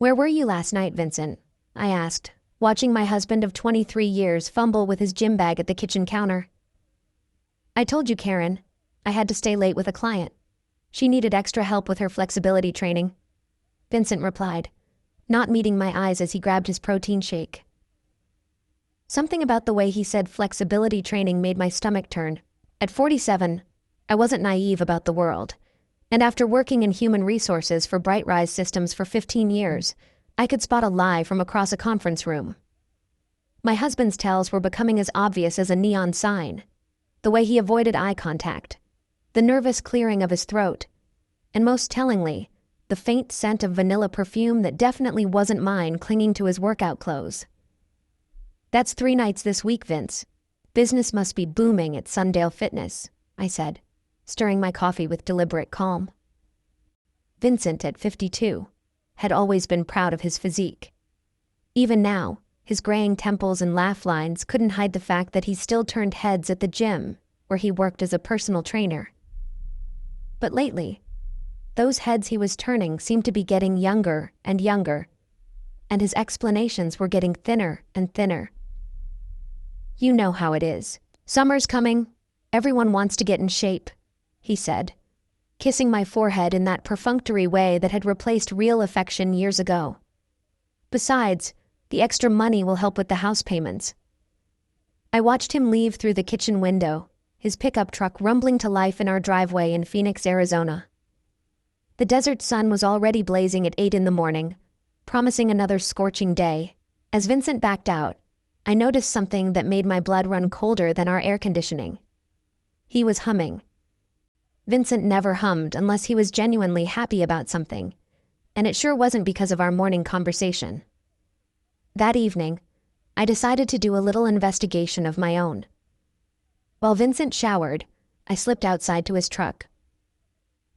"Where were you last night, Vincent?" I asked, watching my husband of 23 years fumble with his gym bag at the kitchen counter. "I told you, Karen. I had to stay late with a client. She needed extra help with her flexibility training," Vincent replied, not meeting my eyes as he grabbed his protein shake. Something about the way he said flexibility training made my stomach turn. At 47, I wasn't naive about the world, and after working in human resources for Bright Rise Systems for 15 years, I could spot a lie from across a conference room. My husband's tells were becoming as obvious as a neon sign. The way he avoided eye contact, the nervous clearing of his throat, and most tellingly, the faint scent of vanilla perfume that definitely wasn't mine clinging to his workout clothes. "That's 3 nights this week, Vince. Business must be booming at Sundale Fitness," I said, stirring my coffee with deliberate calm. Vincent, at 52, had always been proud of his physique. Even now, his graying temples and laugh lines couldn't hide the fact that he still turned heads at the gym, where he worked as a personal trainer. But lately, those heads he was turning seemed to be getting younger and younger, and his explanations were getting thinner and thinner. "You know how it is. Summer's coming. Everyone wants to get in shape," he said, kissing my forehead in that perfunctory way that had replaced real affection years ago. "Besides, the extra money will help with the house payments." I watched him leave through the kitchen window, his pickup truck rumbling to life in our driveway in Phoenix, Arizona. The desert sun was already blazing at 8 in the morning, promising another scorching day. As Vincent backed out, I noticed something that made my blood run colder than our air conditioning. He was humming. Vincent never hummed unless he was genuinely happy about something, and it sure wasn't because of our morning conversation. That evening, I decided to do a little investigation of my own. While Vincent showered, I slipped outside to his truck.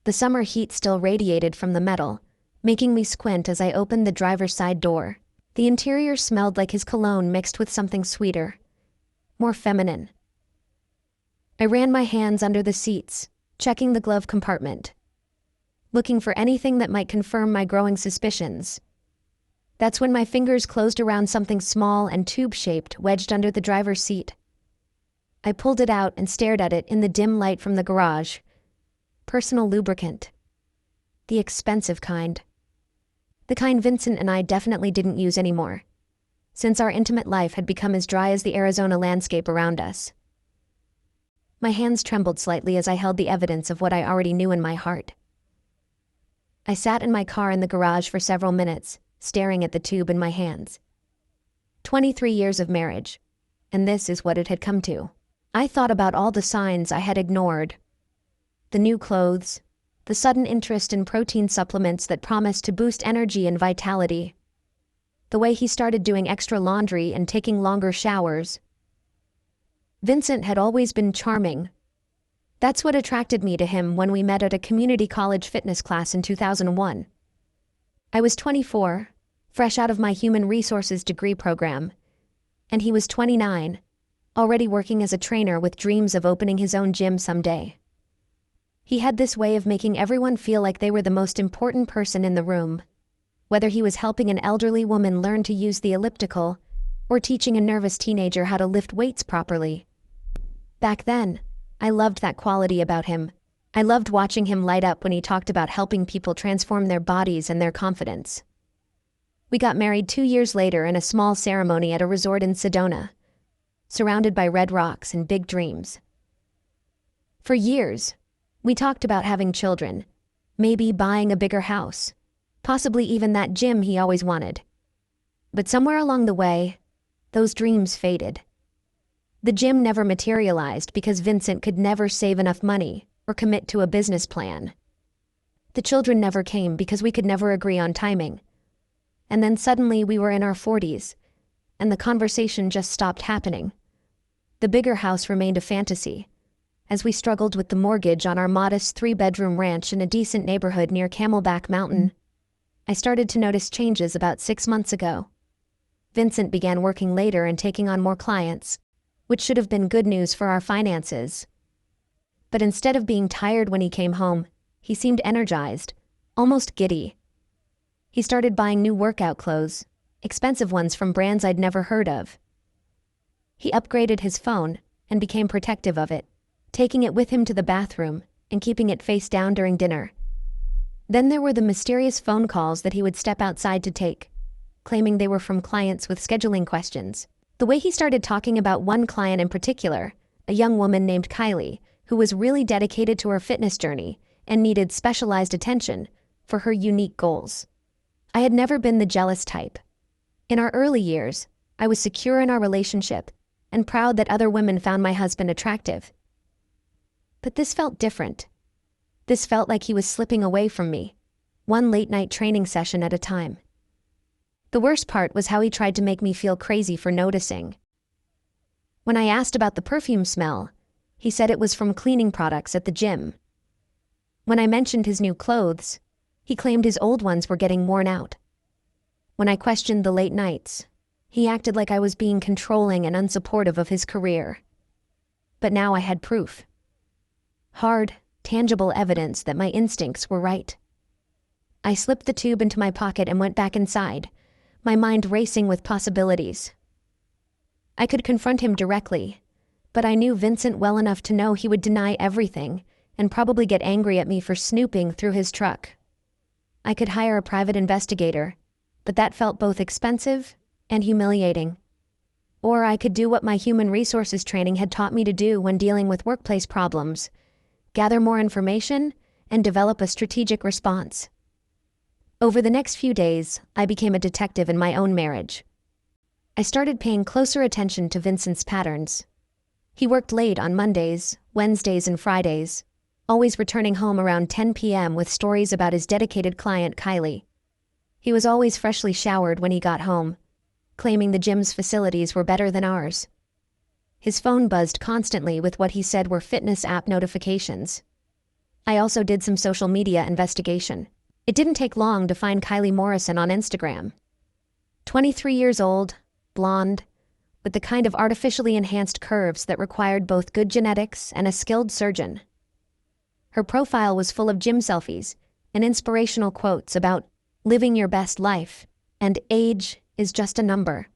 The summer heat still radiated from the metal, making me squint as I opened the driver's side door. The interior smelled like his cologne mixed with something sweeter, more feminine. I ran my hands under the seats, checking the glove compartment, looking for anything that might confirm my growing suspicions. That's when my fingers closed around something small and tube-shaped wedged under the driver's seat. I pulled it out and stared at it in the dim light from the garage. Personal lubricant. The expensive kind. The kind Vincent and I definitely didn't use anymore, since our intimate life had become as dry as the Arizona landscape around us. My hands trembled slightly as I held the evidence of what I already knew in my heart. I sat in my car in the garage for several minutes, staring at the tube in my hands. 23 years of marriage, and this is what it had come to. I thought about all the signs I had ignored. The new clothes, the sudden interest in protein supplements that promised to boost energy and vitality, the way he started doing extra laundry and taking longer showers. Vincent had always been charming. That's what attracted me to him when we met at a community college fitness class in 2001. I was 24, fresh out of my human resources degree program, and he was 29, already working as a trainer with dreams of opening his own gym someday. He had this way of making everyone feel like they were the most important person in the room, whether he was helping an elderly woman learn to use the elliptical or teaching a nervous teenager how to lift weights properly. Back then, I loved that quality about him. I loved watching him light up when he talked about helping people transform their bodies and their confidence. We got married 2 years later in a small ceremony at a resort in Sedona, surrounded by red rocks and big dreams. For years, we talked about having children, maybe buying a bigger house, possibly even that gym he always wanted. But somewhere along the way, those dreams faded. The gym never materialized because Vincent could never save enough money or commit to a business plan. The children never came because we could never agree on timing. And then suddenly we were in our 40s, and the conversation just stopped happening. The bigger house remained a fantasy, as we struggled with the mortgage on our modest 3-bedroom ranch in a decent neighborhood near Camelback Mountain. I started to notice changes about 6 months ago. Vincent began working later and taking on more clients, which should have been good news for our finances. But instead of being tired when he came home, he seemed energized, almost giddy. He started buying new workout clothes, expensive ones from brands I'd never heard of. He upgraded his phone and became protective of it, taking it with him to the bathroom and keeping it face down during dinner. Then there were the mysterious phone calls that he would step outside to take, claiming they were from clients with scheduling questions. The way he started talking about one client in particular, a young woman named Kylie, who was really dedicated to her fitness journey and needed specialized attention for her unique goals. I had never been the jealous type. In our early years, I was secure in our relationship and proud that other women found my husband attractive. But this felt different. This felt like he was slipping away from me, one late-night training session at a time. The worst part was how he tried to make me feel crazy for noticing. When I asked about the perfume smell, he said it was from cleaning products at the gym. When I mentioned his new clothes, he claimed his old ones were getting worn out. When I questioned the late nights, he acted like I was being controlling and unsupportive of his career. But now I had proof. Hard, tangible evidence that my instincts were right. I slipped the tube into my pocket and went back inside, my mind racing with possibilities. I could confront him directly, but I knew Vincent well enough to know he would deny everything and probably get angry at me for snooping through his truck. I could hire a private investigator, but that felt both expensive and humiliating. Or I could do what my human resources training had taught me to do when dealing with workplace problems: gather more information and develop a strategic response. Over the next few days, I became a detective in my own marriage. I started paying closer attention to Vincent's patterns. He worked late on Mondays, Wednesdays, and Fridays, always returning home around 10 p.m. with stories about his dedicated client, Kylie. He was always freshly showered when he got home, claiming the gym's facilities were better than ours. His phone buzzed constantly with what he said were fitness app notifications. I also did some social media investigation. It didn't take long to find Kylie Morrison on Instagram. 23 years old, blonde, with the kind of artificially enhanced curves that required both good genetics and a skilled surgeon. Her profile was full of gym selfies and inspirational quotes about living your best life, and age is just a number.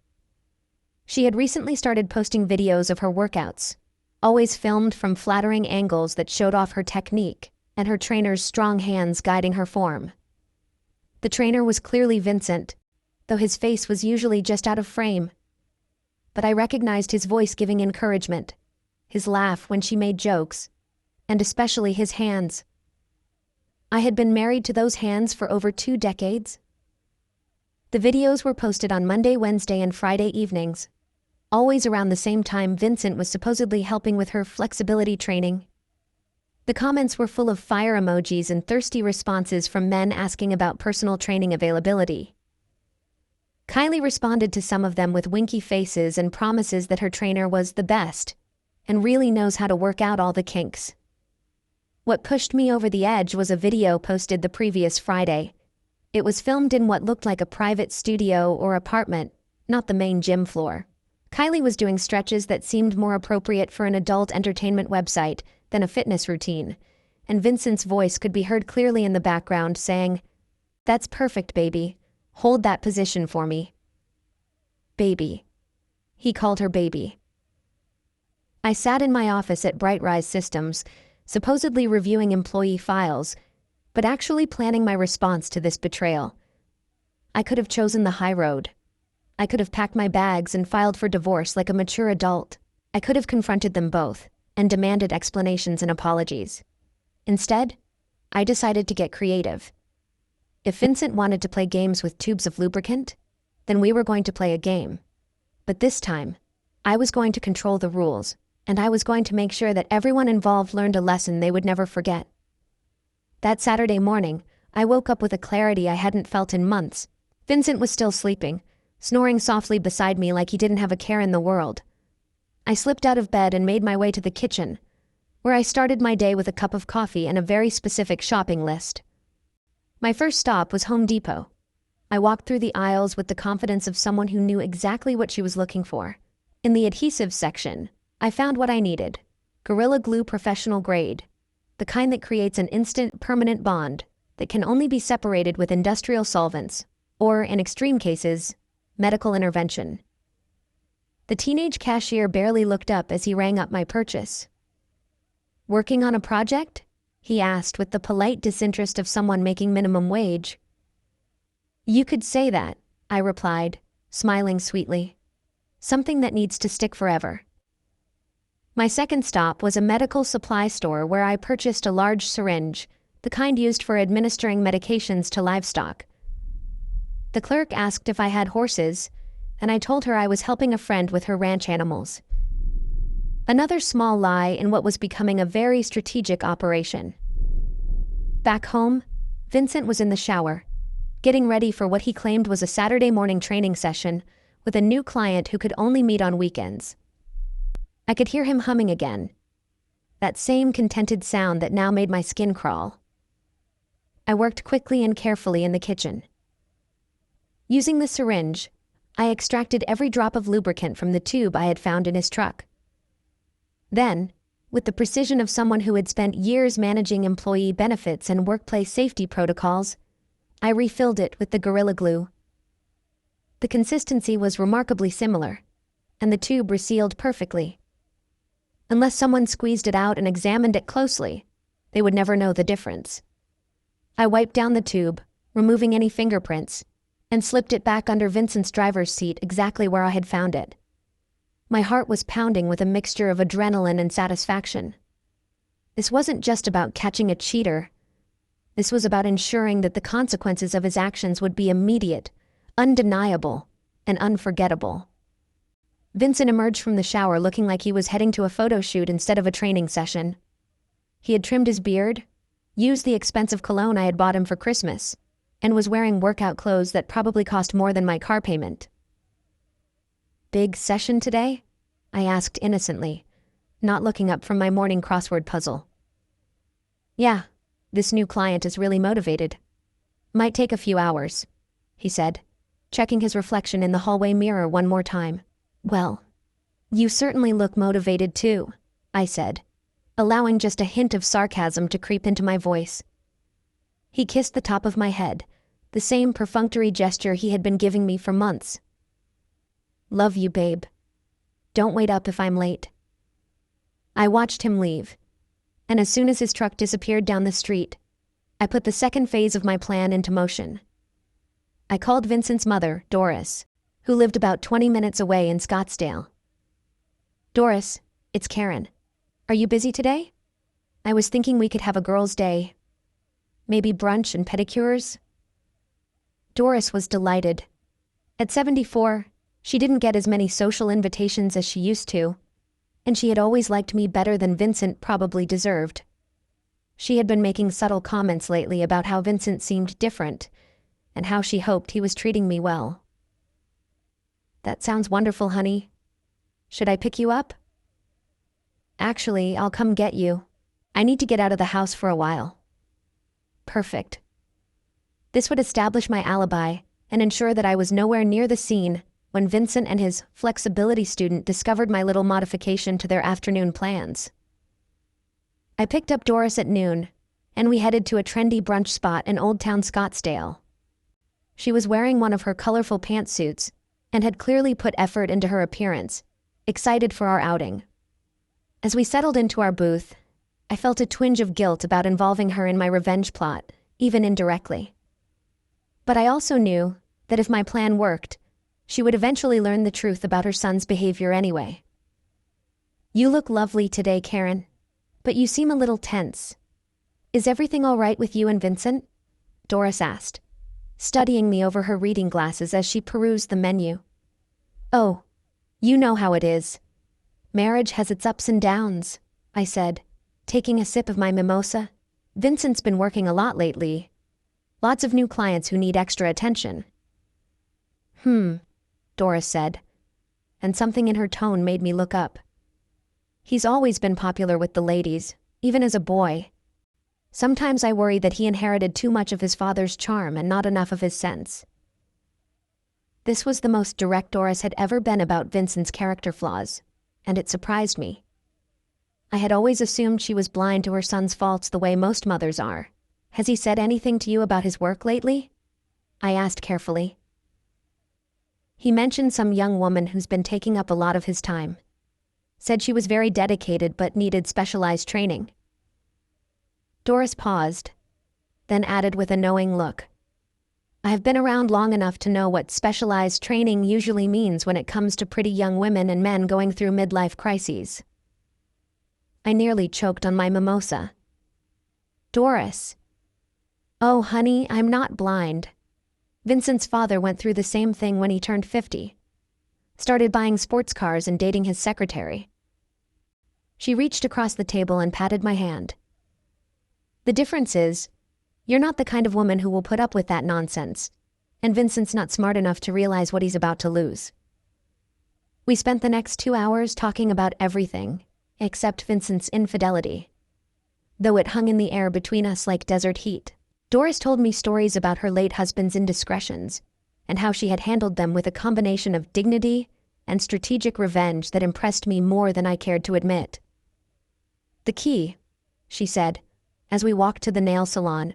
She had recently started posting videos of her workouts, always filmed from flattering angles that showed off her technique and her trainer's strong hands guiding her form. The trainer was clearly Vincent, though his face was usually just out of frame. But I recognized his voice giving encouragement, his laugh when she made jokes, and especially his hands. I had been married to those hands for over 2 decades. The videos were posted on Monday, Wednesday, and Friday evenings, always around the same time Vincent was supposedly helping with her flexibility training. The comments were full of fire emojis and thirsty responses from men asking about personal training availability. Kylie responded to some of them with winky faces and promises that her trainer was the best and really knows how to work out all the kinks. What pushed me over the edge was a video posted the previous Friday. It was filmed in what looked like a private studio or apartment, not the main gym floor. Kylie was doing stretches that seemed more appropriate for an adult entertainment website than a fitness routine, and Vincent's voice could be heard clearly in the background saying, "That's perfect, baby. Hold that position for me." Baby. He called her baby. I sat in my office at Brightrise Systems, supposedly reviewing employee files, but actually planning my response to this betrayal. I could have chosen the high road. I could have packed my bags and filed for divorce like a mature adult. I could have confronted them both and demanded explanations and apologies. Instead, I decided to get creative. If Vincent wanted to play games with tubes of lubricant, then we were going to play a game. But this time, I was going to control the rules, and I was going to make sure that everyone involved learned a lesson they would never forget. That Saturday morning, I woke up with a clarity I hadn't felt in months. Vincent was still sleeping, snoring softly beside me like he didn't have a care in the world. I slipped out of bed and made my way to the kitchen, where I started my day with a cup of coffee and a very specific shopping list. My first stop was Home Depot. I walked through the aisles with the confidence of someone who knew exactly what she was looking for. In the adhesives section, I found what I needed: Gorilla Glue professional grade, the kind that creates an instant, permanent bond that can only be separated with industrial solvents. or, in extreme cases, medical intervention. The teenage cashier barely looked up as he rang up my purchase. "Working on a project?" he asked with the polite disinterest of someone making minimum wage. "You could say that," I replied, smiling sweetly. "Something that needs to stick forever." My second stop was a medical supply store where I purchased a large syringe, the kind used for administering medications to livestock. The clerk asked if I had horses, and I told her I was helping a friend with her ranch animals. Another small lie in what was becoming a very strategic operation. Back home, Vincent was in the shower, getting ready for what he claimed was a Saturday morning training session with a new client who could only meet on weekends. I could hear him humming again, that same contented sound that now made my skin crawl. I worked quickly and carefully in the kitchen. Using the syringe, I extracted every drop of lubricant from the tube I had found in his truck. Then, with the precision of someone who had spent years managing employee benefits and workplace safety protocols, I refilled it with the Gorilla Glue. The consistency was remarkably similar, and the tube resealed perfectly. Unless someone squeezed it out and examined it closely, they would never know the difference. I wiped down the tube, removing any fingerprints, and slipped it back under Vincent's driver's seat exactly where I had found it. My heart was pounding with a mixture of adrenaline and satisfaction. This wasn't just about catching a cheater. This was about ensuring that the consequences of his actions would be immediate, undeniable, and unforgettable. Vincent emerged from the shower looking like he was heading to a photo shoot instead of a training session. He had trimmed his beard, used the expensive cologne I had bought him for Christmas, and was wearing workout clothes that probably cost more than my car payment. "Big session today?" I asked innocently, not looking up from my morning crossword puzzle. "Yeah, this new client is really motivated. Might take a few hours," he said, checking his reflection in the hallway mirror one more time. "Well, you certainly look motivated too," I said, allowing just a hint of sarcasm to creep into my voice. He kissed the top of my head, the same perfunctory gesture he had been giving me for months. "Love you, babe. Don't wait up if I'm late." I watched him leave, and as soon as his truck disappeared down the street, I put the second phase of my plan into motion. I called Vincent's mother, Doris, who lived about 20 minutes away in Scottsdale. "Doris, it's Karen. Are you busy today? I was thinking we could have a girls' day. Maybe brunch and pedicures?" Doris was delighted. At 74, she didn't get as many social invitations as she used to, and she had always liked me better than Vincent probably deserved. She had been making subtle comments lately about how Vincent seemed different, and how she hoped he was treating me well. "That sounds wonderful, honey. Should I pick you up?" "Actually, I'll come get you. I need to get out of the house for a while." Perfect. This would establish my alibi and ensure that I was nowhere near the scene when Vincent and his flexibility student discovered my little modification to their afternoon plans. I picked up Doris at noon, and we headed to a trendy brunch spot in Old Town Scottsdale. She was wearing one of her colorful pantsuits and had clearly put effort into her appearance, excited for our outing. As we settled into our booth, I felt a twinge of guilt about involving her in my revenge plot, even indirectly. But I also knew that if my plan worked, she would eventually learn the truth about her son's behavior anyway. "You look lovely today, Karen, but you seem a little tense. Is everything all right with you and Vincent?" Doris asked, studying me over her reading glasses as she perused the menu. "Oh, you know how it is. Marriage has its ups and downs," I said, taking a sip of my mimosa. "Vincent's been working a lot lately. Lots of new clients who need extra attention." Doris said, and something in her tone made me look up. "He's always been popular with the ladies, even as a boy. Sometimes I worry that he inherited too much of his father's charm and not enough of his sense." This was the most direct Doris had ever been about Vincent's character flaws, and it surprised me. I had always assumed she was blind to her son's faults the way most mothers are. "Has he said anything to you about his work lately?" I asked carefully. He mentioned some young woman who's been taking up a lot of his time. Said she was very dedicated but needed specialized training. Doris paused, then added with a knowing look. I have been around long enough to know what specialized training usually means when it comes to pretty young women and men going through midlife crises. I nearly choked on my mimosa. Doris. Oh, honey, I'm not blind. Vincent's father went through the same thing when he turned 50. Started buying sports cars and dating his secretary. She reached across the table and patted my hand. The difference is, you're not the kind of woman who will put up with that nonsense, and Vincent's not smart enough to realize what he's about to lose. We spent the next 2 hours talking about everything, except Vincent's infidelity. Though it hung in the air between us like desert heat. Doris told me stories about her late husband's indiscretions, and how she had handled them with a combination of dignity and strategic revenge that impressed me more than I cared to admit. The key, she said, as we walked to the nail salon,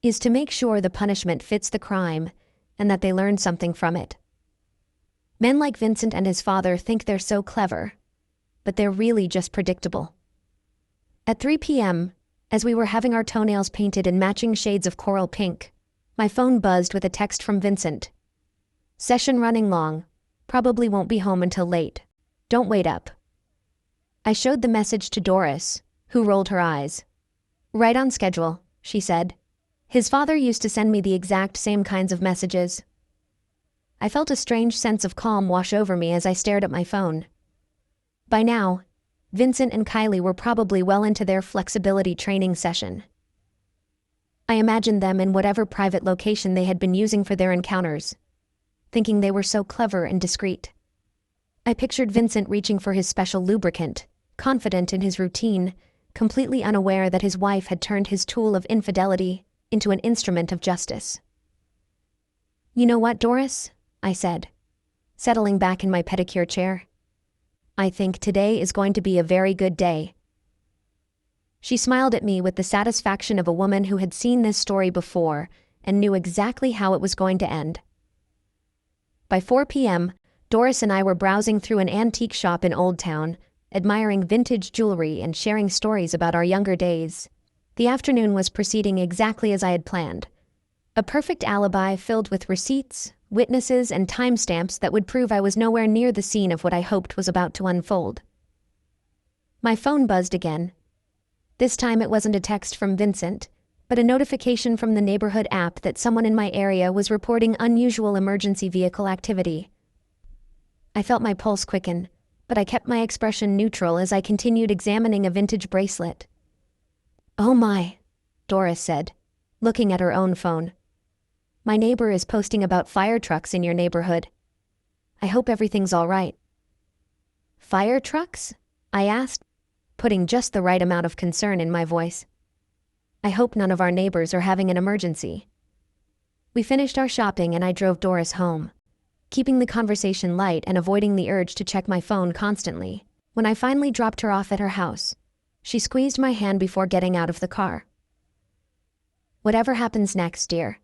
is to make sure the punishment fits the crime and that they learn something from it. Men like Vincent and his father think they're so clever, but they're really just predictable. At 3 p.m., as we were having our toenails painted in matching shades of coral pink, my phone buzzed with a text from Vincent. Session running long. Probably won't be home until late. Don't wait up. I showed the message to Doris, who rolled her eyes. Right on schedule, she said. His father used to send me the exact same kinds of messages. I felt a strange sense of calm wash over me as I stared at my phone. By now, Vincent and Kylie were probably well into their flexibility training session. I imagined them in whatever private location they had been using for their encounters, thinking they were so clever and discreet. I pictured Vincent reaching for his special lubricant, confident in his routine, completely unaware that his wife had turned his tool of infidelity into an instrument of justice. You know what, Doris? I said, settling back in my pedicure chair. I think today is going to be a very good day. She smiled at me with the satisfaction of a woman who had seen this story before and knew exactly how it was going to end. By 4 p.m., Doris and I were browsing through an antique shop in Old Town, admiring vintage jewelry and sharing stories about our younger days. The afternoon was proceeding exactly as I had planned. A perfect alibi filled with receipts, witnesses, and timestamps that would prove I was nowhere near the scene of what I hoped was about to unfold. My phone buzzed again. This time it wasn't a text from Vincent, but a notification from the neighborhood app that someone in my area was reporting unusual emergency vehicle activity. I felt my pulse quicken, but I kept my expression neutral as I continued examining a vintage bracelet. Oh my, Doris said, looking at her own phone. My neighbor is posting about fire trucks in your neighborhood. I hope everything's all right. Fire trucks? I asked, putting just the right amount of concern in my voice. I hope none of our neighbors are having an emergency. We finished our shopping and I drove Doris home, keeping the conversation light and avoiding the urge to check my phone constantly. When I finally dropped her off at her house, she squeezed my hand before getting out of the car. Whatever happens next, dear,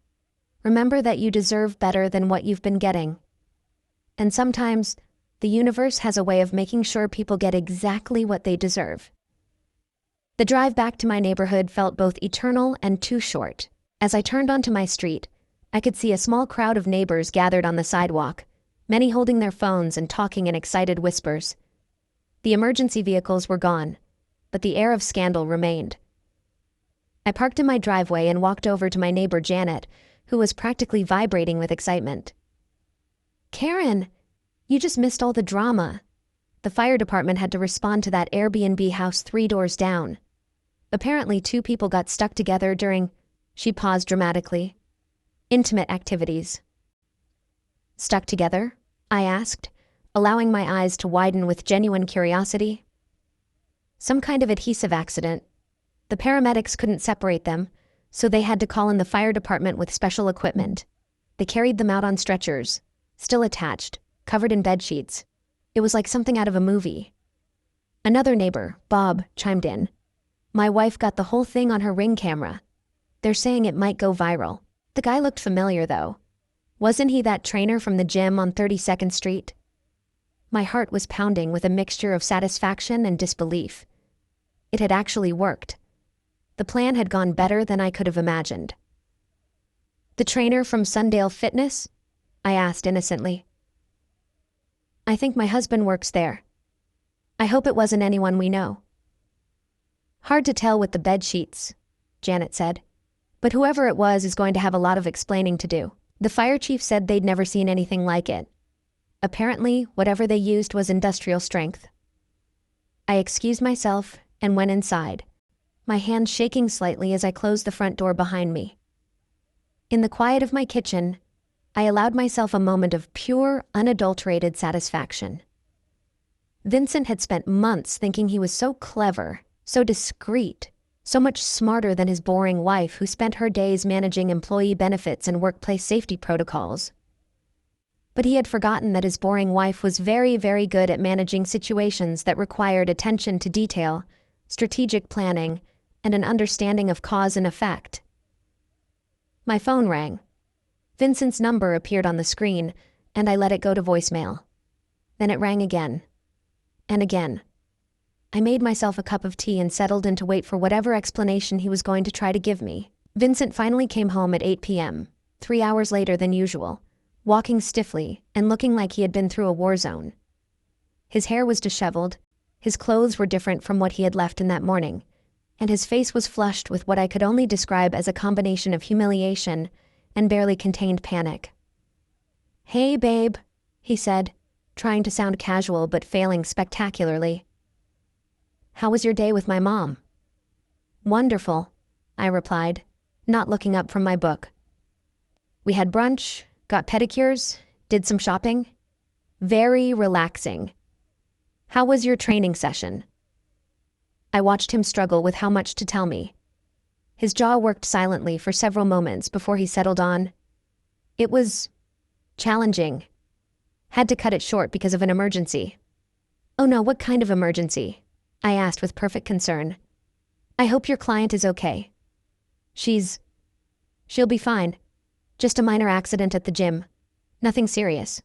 remember that you deserve better than what you've been getting. And sometimes, the universe has a way of making sure people get exactly what they deserve. The drive back to my neighborhood felt both eternal and too short. As I turned onto my street, I could see a small crowd of neighbors gathered on the sidewalk, many holding their phones and talking in excited whispers. The emergency vehicles were gone, but the air of scandal remained. I parked in my driveway and walked over to my neighbor Janet, who was practically vibrating with excitement. Karen, you just missed all the drama. The fire department had to respond to that Airbnb house 3 doors down. Apparently 2 people got stuck together during, she paused dramatically, intimate activities. Stuck together? I asked, allowing my eyes to widen with genuine curiosity. Some kind of adhesive accident. The paramedics couldn't separate them, so they had to call in the fire department with special equipment. They carried them out on stretchers, still attached, covered in bedsheets. It was like something out of a movie. Another neighbor, Bob, chimed in. My wife got the whole thing on her Ring camera. They're saying it might go viral. The guy looked familiar, though. Wasn't he that trainer from the gym on 32nd Street? My heart was pounding with a mixture of satisfaction and disbelief. It had actually worked. The plan had gone better than I could have imagined. "The trainer from Sundale Fitness?" I asked innocently. "I think my husband works there. I hope it wasn't anyone we know." "Hard to tell with the bed sheets," Janet said. "But whoever it was is going to have a lot of explaining to do. The fire chief said they'd never seen anything like it. Apparently, whatever they used was industrial strength." I excused myself and went inside, my hand shaking slightly as I closed the front door behind me. In the quiet of my kitchen, I allowed myself a moment of pure, unadulterated satisfaction. Vincent had spent months thinking he was so clever, so discreet, so much smarter than his boring wife who spent her days managing employee benefits and workplace safety protocols. But he had forgotten that his boring wife was very, very good at managing situations that required attention to detail, strategic planning, and an understanding of cause and effect. My phone rang. Vincent's number appeared on the screen, and I let it go to voicemail. Then it rang again. And again. I made myself a cup of tea and settled in to wait for whatever explanation he was going to try to give me. Vincent finally came home at 8 p.m., 3 hours later than usual, walking stiffly and looking like he had been through a war zone. His hair was disheveled, his clothes were different from what he had left in that morning, and his face was flushed with what I could only describe as a combination of humiliation and barely contained panic. "Hey, babe," he said, trying to sound casual but failing spectacularly. "How was your day with my mom?" "Wonderful," I replied, not looking up from my book. "We had brunch, got pedicures, did some shopping. Very relaxing. How was your training session?" I watched him struggle with how much to tell me. His jaw worked silently for several moments before he settled on, "It was challenging. Had to cut it short because of an emergency." "Oh no, what kind of emergency?" I asked with perfect concern. "I hope your client is okay." She'll be fine. Just a minor accident at the gym. Nothing serious."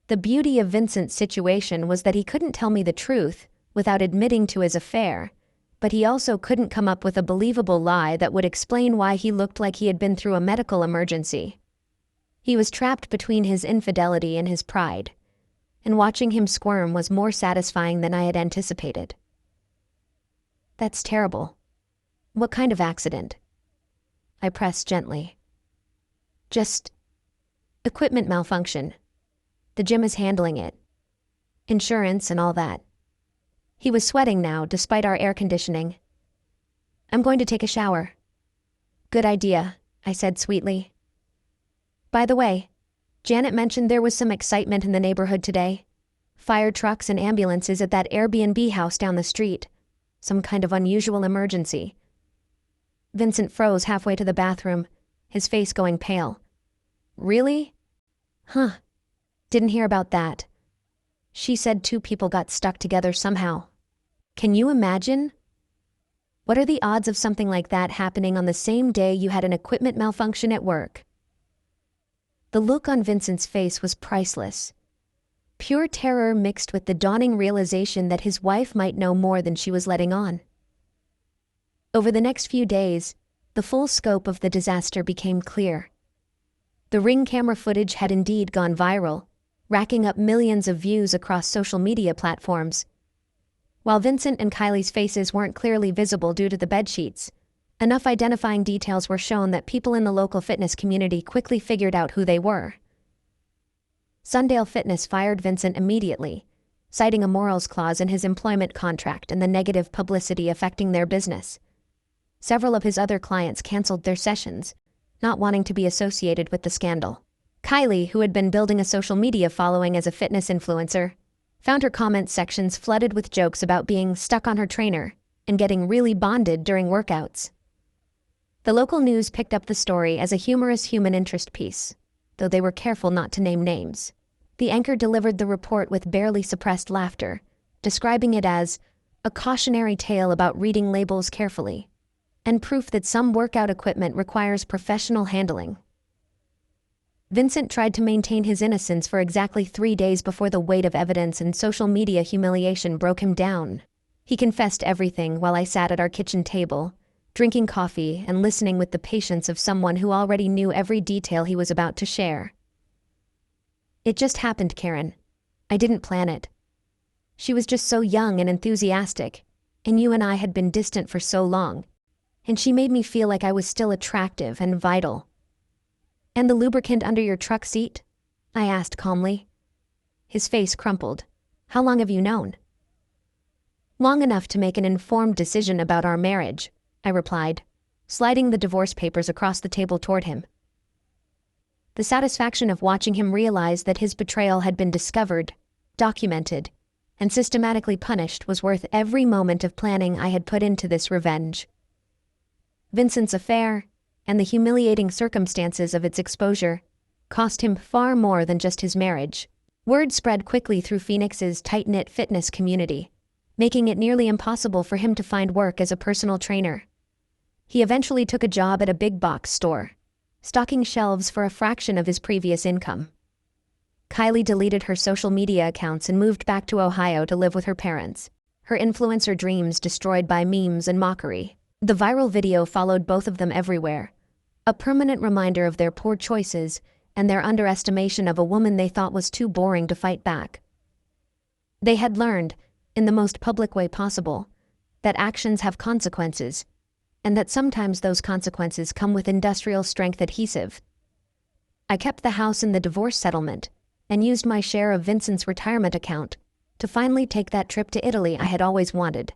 The beauty of Vincent's situation was that he couldn't tell me the truth without admitting to his affair, but he also couldn't come up with a believable lie that would explain why he looked like he had been through a medical emergency. He was trapped between his infidelity and his pride, and watching him squirm was more satisfying than I had anticipated. "That's terrible. What kind of accident?" I pressed gently. "Just equipment malfunction. The gym is handling it. Insurance and all that." He was sweating now, despite our air conditioning. "I'm going to take a shower." "Good idea," I said sweetly. "By the way, Janet mentioned there was some excitement in the neighborhood today. Fire trucks and ambulances at that Airbnb house down the street. Some kind of unusual emergency." Vincent froze halfway to the bathroom, his face going pale. "Really? Huh. Didn't hear about that. She said 2 people got stuck together somehow. Can you imagine? What are the odds of something like that happening on the same day you had an equipment malfunction at work?" The look on Vincent's face was priceless. Pure terror mixed with the dawning realization that his wife might know more than she was letting on. Over the next few days, the full scope of the disaster became clear. The Ring camera footage had indeed gone viral, racking up millions of views across social media platforms. While Vincent and Kylie's faces weren't clearly visible due to the bedsheets, enough identifying details were shown that people in the local fitness community quickly figured out who they were. Sundale Fitness fired Vincent immediately, citing a morals clause in his employment contract and the negative publicity affecting their business. Several of his other clients canceled their sessions, not wanting to be associated with the scandal. Kylie, who had been building a social media following as a fitness influencer, found her comment sections flooded with jokes about being stuck on her trainer and getting really bonded during workouts. The local news picked up the story as a humorous human interest piece, though they were careful not to name names. The anchor delivered the report with barely suppressed laughter, describing it as a cautionary tale about reading labels carefully, and proof that some workout equipment requires professional handling. Vincent tried to maintain his innocence for exactly 3 days before the weight of evidence and social media humiliation broke him down. He confessed everything while I sat at our kitchen table, drinking coffee and listening with the patience of someone who already knew every detail he was about to share. It just happened, Karen. I didn't plan it. She was just so young and enthusiastic, and you and I had been distant for so long, and she made me feel like I was still attractive and vital. And the lubricant under your truck seat? I asked calmly. His face crumpled. How long have you known? Long enough to make an informed decision about our marriage, I replied, sliding the divorce papers across the table toward him. The satisfaction of watching him realize that his betrayal had been discovered, documented, and systematically punished was worth every moment of planning I had put into this revenge. Vincent's affair, and the humiliating circumstances of its exposure, cost him far more than just his marriage. Word spread quickly through Phoenix's tight-knit fitness community, making it nearly impossible for him to find work as a personal trainer. He eventually took a job at a big box store, stocking shelves for a fraction of his previous income. Kylie deleted her social media accounts and moved back to Ohio to live with her parents, her influencer dreams destroyed by memes and mockery. The viral video followed both of them everywhere, a permanent reminder of their poor choices and their underestimation of a woman they thought was too boring to fight back. They had learned, in the most public way possible, that actions have consequences, and that sometimes those consequences come with industrial-strength adhesive. I kept the house in the divorce settlement and used my share of Vincent's retirement account to finally take that trip to Italy I had always wanted.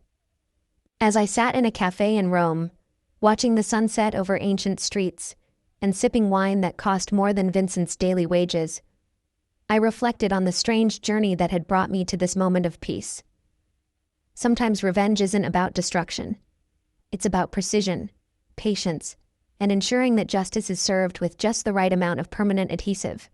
As I sat in a cafe in Rome, watching the sunset over ancient streets and sipping wine that cost more than Vincent's daily wages, I reflected on the strange journey that had brought me to this moment of peace. Sometimes revenge isn't about destruction. It's about precision, patience, and ensuring that justice is served with just the right amount of permanent adhesive.